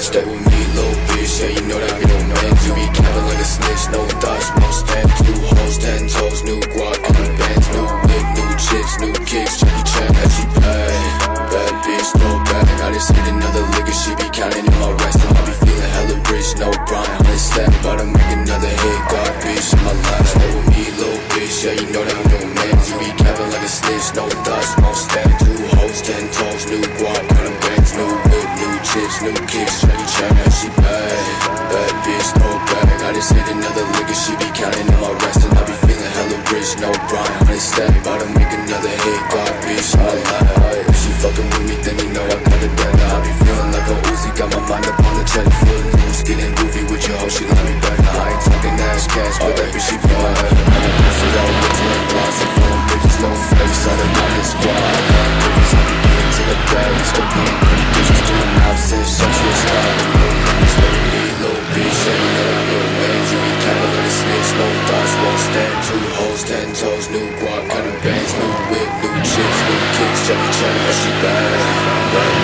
Stay with me, little bitch, yeah, you know that I be no man. You be capping like a snitch, no thoughts, no stamps. New hoes, 10 toes, new guac, new bands, new whip, new chips, new kicks. Jackie Chan, that she bad bitch, no bag. I just hit another liquor, she be counting in my rest. I be feeling hella rich, no grind, 100 stack. About to make another hit, God bitch, in my life. Stay with me, little bitch, yeah, you know that I'm no man. You be capping like a snitch, no thoughts, no stamps. New hoes, 10 toes, new guac, new bands, new whip, new chips, new kicks. Jackie Chan, that she bad bitch, no bag. I just hit another liquor, she be counting in my rest. And I be feeling hella rich, no grind, 100 stack. About to make another hit, God bitch, in my life. If she fucking with me, then you know I got it better. I be feeling like a Uzi, got my mind up on the check. Full news, getting goofy with your hoe, she let me back. I ain't talking ass cash, but that bitch she be my head. I done posted out with 10 blocks and 4 bitches, no face. I done on this squad, bitches, I be getting to the bag. Still playing pretty bitches, doing opposites, sexual style. Stay with me, little bitch, yeah, you know that real man. You be capping like a snitch, no thoughts, won't stand. 2 hoes, 10 toes, new guac, got new bands, new whip, new chips, new kicks. Jackie Chan, that she bad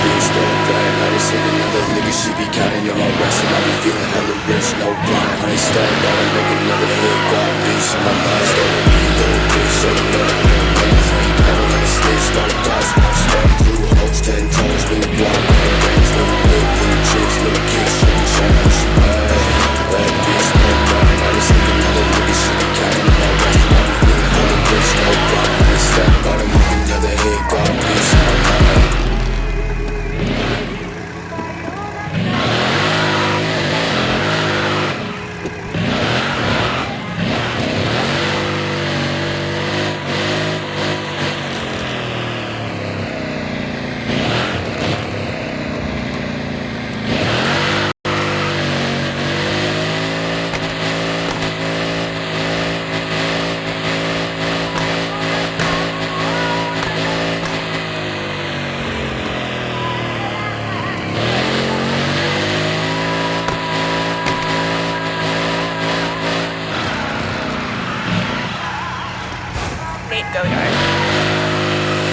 bitch, no bag. I just hit another liquor, she be counting on my rest. And I be feeling hella rich, no blind, 100 stack. Gotta make another hit, God bitch, in my life. Stay with me, little bitch, yeah, you know that real man. You be capping like a snitch, no thoughts, won't stand. 2 hoes, 10 toes, new guac, got new bands, new whip, new chips, new kicks. Jackie Chan, that she bad bitch, no bag. I just hit another liquor, she be counting on my rest. And I be feeling hella rich, no blind, 100 stack. Gotta make another hit, God bitch, in my life.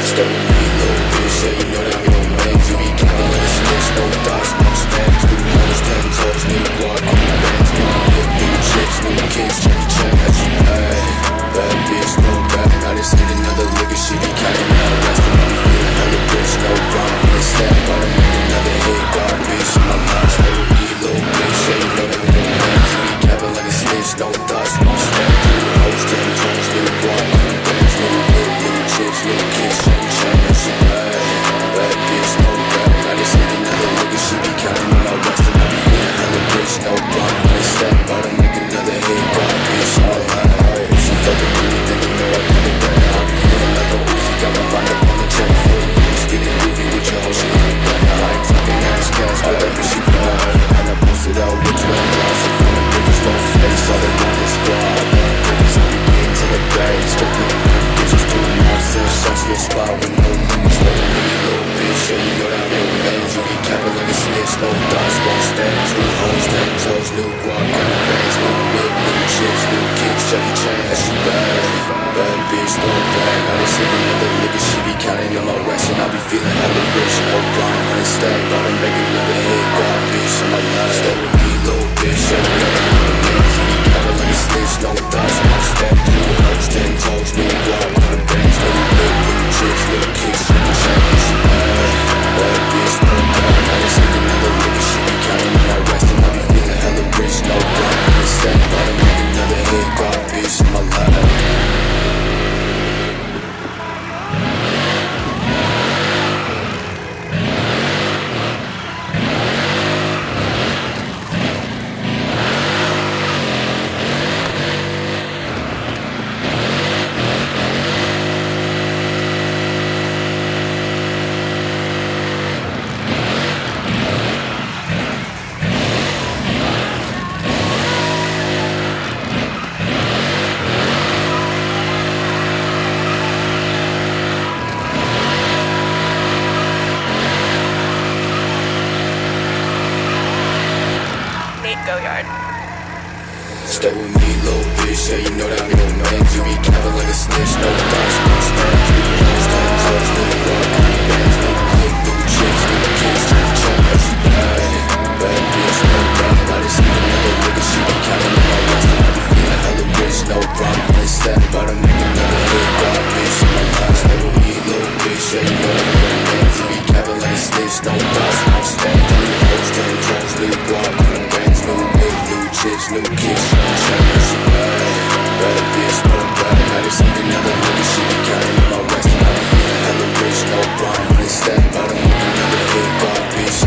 Stay with me, little bitch, yeah, you know that I'm no man. You be capping like a snitch, no thoughts, no stamps. 2 hoes, 10 toes, new guac, new bands, new whip, new chips, new kicks. Jackie Chan, that she bad bitch, no bag. I just hit another liquor, she be counting on my rest. And I be feeling hella rich, no grind, 100 stack. Gotta make another hit, God bitch, in my life. Stay with me, little bitch, yeah, you know that I'm no man. You be capping like a snitch, no thoughts, no stamps. 2 hoes, 10 toes, new guac, new bands, new whip, new chips, new kicks. Jackie Chan, that she bad bitch, no bag. I just hit another liquor, she be counting on my rest. And I be feeling hella rich, no grind, 100 stack. Gotta make another hit, God bitch, in my life. If she fucking with me, then you know I got it better. I be feeling like a Uzi, got my mind up on the check. Full news, getting goofy with your hoe, she let me back. I ain't talking ass cash, but that bitch she be my head. I done posted out with 12 blocks and 4 bitches, no face. I done on this squad, bitches, I be getting to the bag. Still playing pretty bitches, doing opposites, sexual spot with no limits. Stay with me, little bitch, yeah, you know that real man. You be capping like a snitch, no thoughts, won't stand. 2 hoes, 10 toes, new guac, got new bands, new whip, new chips, new kicks. Jackie Chan, that she bad bitch, no bag. I just hit another liquor, she be counting on my rest. And I be feeling hella rich, no grind, 100 stack. Gotta make another hit, God bitch, in my life. Stay with me, little bitch, yeah, you know that real man. You be capping like a snitch, no thoughts, won't stand. 2 hoes, 10 toes, new guac, got new bands, new whip, new chips, new kicks. Jackie Chan, that she bad bitch, no bag. I just hit another liquor, she be counting on my rest. And I be feeling hella rich, no grind, 100 stack. Gotta make another hit, God bitch, in my life. Stay with me, little bitch, yeah, you know that I'm no man. You be capping like a snitch, no thoughts, no stamps. 2 hoes, 10 toes, new guac, new bands, new whip, new chips, new kicks. snitch, no thoughts, no stand. New hoes, 10 toes, new guap, new bands, new whip, new chips, new kicks. She bad bitch, no bad. I just need another nigga, she be counting on my rest. And I be feeling hella rich, no grind. When it's that bottom, make another hit, God bitch.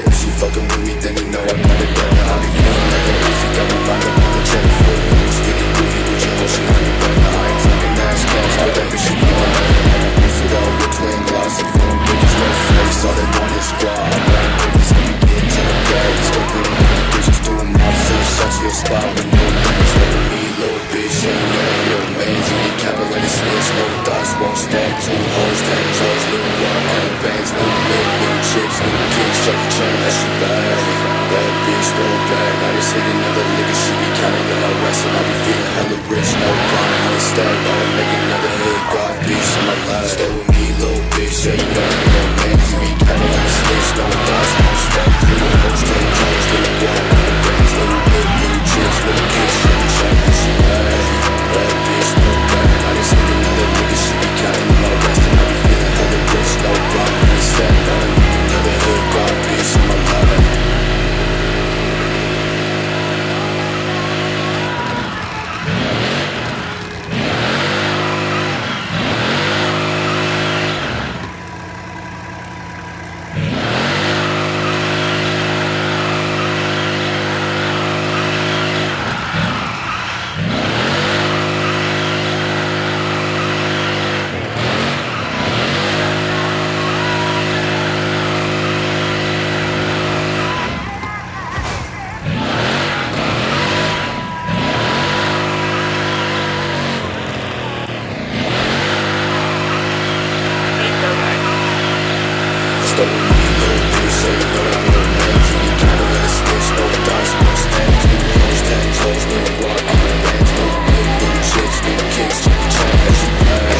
If she fucking with me, then you know I got it better. I be feeling like a Uzi, got my mind up on the jet. Full moves, getting groovy with your hoe, she on the burner. I ain't talking ass cash, but that bitch she be on her. And I boost it all with twin gloss and phone bitches, no face. All they want is squad. I'm bad bitches, let me get to the bag. Just go put them in the bitches, do them all. So shots your spot with no limits. Never me, little bitch, ain't know that real man. You be capping like a snitch, no thoughts, won't stand. Two hoes, 10 toes, new guap, new bands, new whip, new chips, new kicks. Chucky chain, that she bad. Bad bitch, no bag. I just hit another nigga, she be counting on my rest. And I be feeling hella rich, no grind. I ain't stabbed, but I make another hit. God bitch, on my life. Stay with me, little bitch, yeah, you know that real man. You be capping like a snitch, no thoughts, won't stand. Two hoes, 10 toes, new guap, new bands, new whip, new chips, new kicks. Chucky chain, that she bad. Bad bitch, no bag. I just hit another nigga, she be counting on my rest. And I be feeling hella rich, no grind. I ain't stabbed, but I make another hit. God bitch, on my life. Stay with me, little bitch, so you know that real man. You be counting like a snitch, no thoughts, no stand. Two hoes, 10 toes, new guap, new bands, new whip, new chips, new kicks. Chucky chain, that she bad.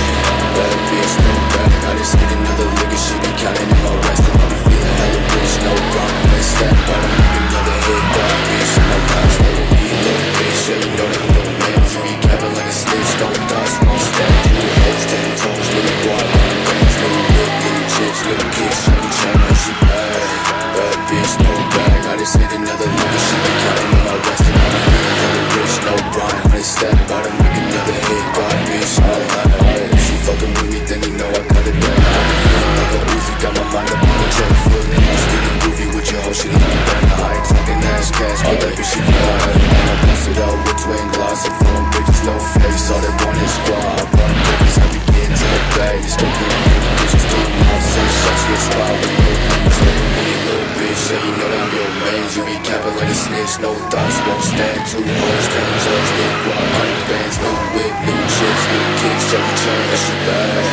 Bad bitch, no bag. I just hit another nigga, she be counting on my rest. And I be feeling hella rich, no grind. I ain't stabbed, but I make another hit. God bitch, on my life. Stay with me, little bitch, so you know that real man. You be counting like a snitch, no thoughts, no stand. Two hoes, 10 toes, new guap, new bands, new whip, new chips, new kicks. She bad, bad bitch, no bag. I just hit another nigga, she be counting on my rest. And I be feeling hella rich, no grind. I ain't stabbed, but I make another hit. God bitch, if she fucking with me, then you know I got it better. I be feeling like a Uzi, got my mind up on the jet. Full moves, getting groovy with your hoe, she on the burner. I ain't talking ass cash, but that bitch she be on her. And I boost it out with twin gloss and phone bitches, no face. All they want is squad. I run bitches, I be getting to the bag. Just go put them in the bitches, do them all. Say shots your spot with no limits. Stay with me, little bitch, yeah, you know that real man. You be capping like a snitch, no thoughts, won't stand. Two hoes, 10 toes, new guap, new bands, new whip, new chips, new kicks. Chucky chain, that she bad.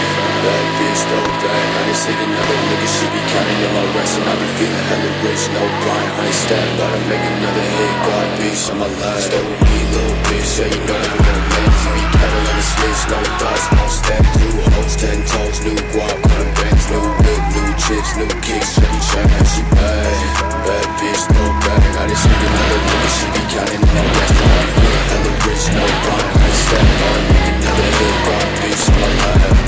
Bad bitch, no bag. I just hit another nigga, she be counting on my rest. And I be feeling hella rich, no grind. I ain't stabbed, but I make another hit. God bitch, on my life. Stay with me, little bitch, yeah, you know that real man. You be capping like a snitch, no thoughts, won't stand. Two hoes, 10 toes, new guap, new bands, new whip, new chips, new kicks. Chucky chain, that she bad. Bad bitch, no bag. I just hit another nigga, she be counting on my rest. And I be feeling hella rich, no grind. I ain't stabbed, but I make another hit. God bitch, on my life.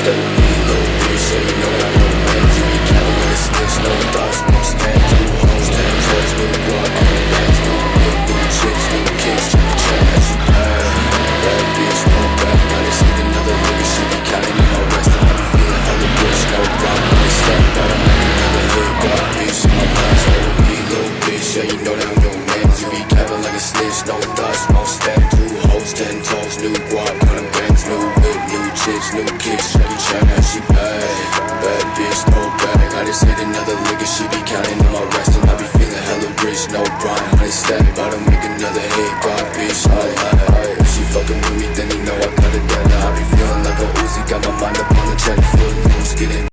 Stay with me, little bitch, so you know that real man. You be counting like a snitch, no thoughts, no stand. Two hoes, 10 toes, new guap, new bands, new whip, new chips, new kicks. Chucky chain, that she bad. Bad bitch, no bag. I just hit another nigga, she be counting on my rest. And I be feeling hella rich, no grind. I ain't stabbed, but I make another hit. God bitch, on my life. Stay with me, little bitch, yeah, you know that real man. You be counting like a snitch, no thoughts, no stand. Two hoes, 10 toes, new guap, new bands, new whip, new chips, new kicks. Chucky chain, that she bad. Bad bitch, no bag. I just hit another nigga, she be counting on my rest. And I be feeling hella rich. side.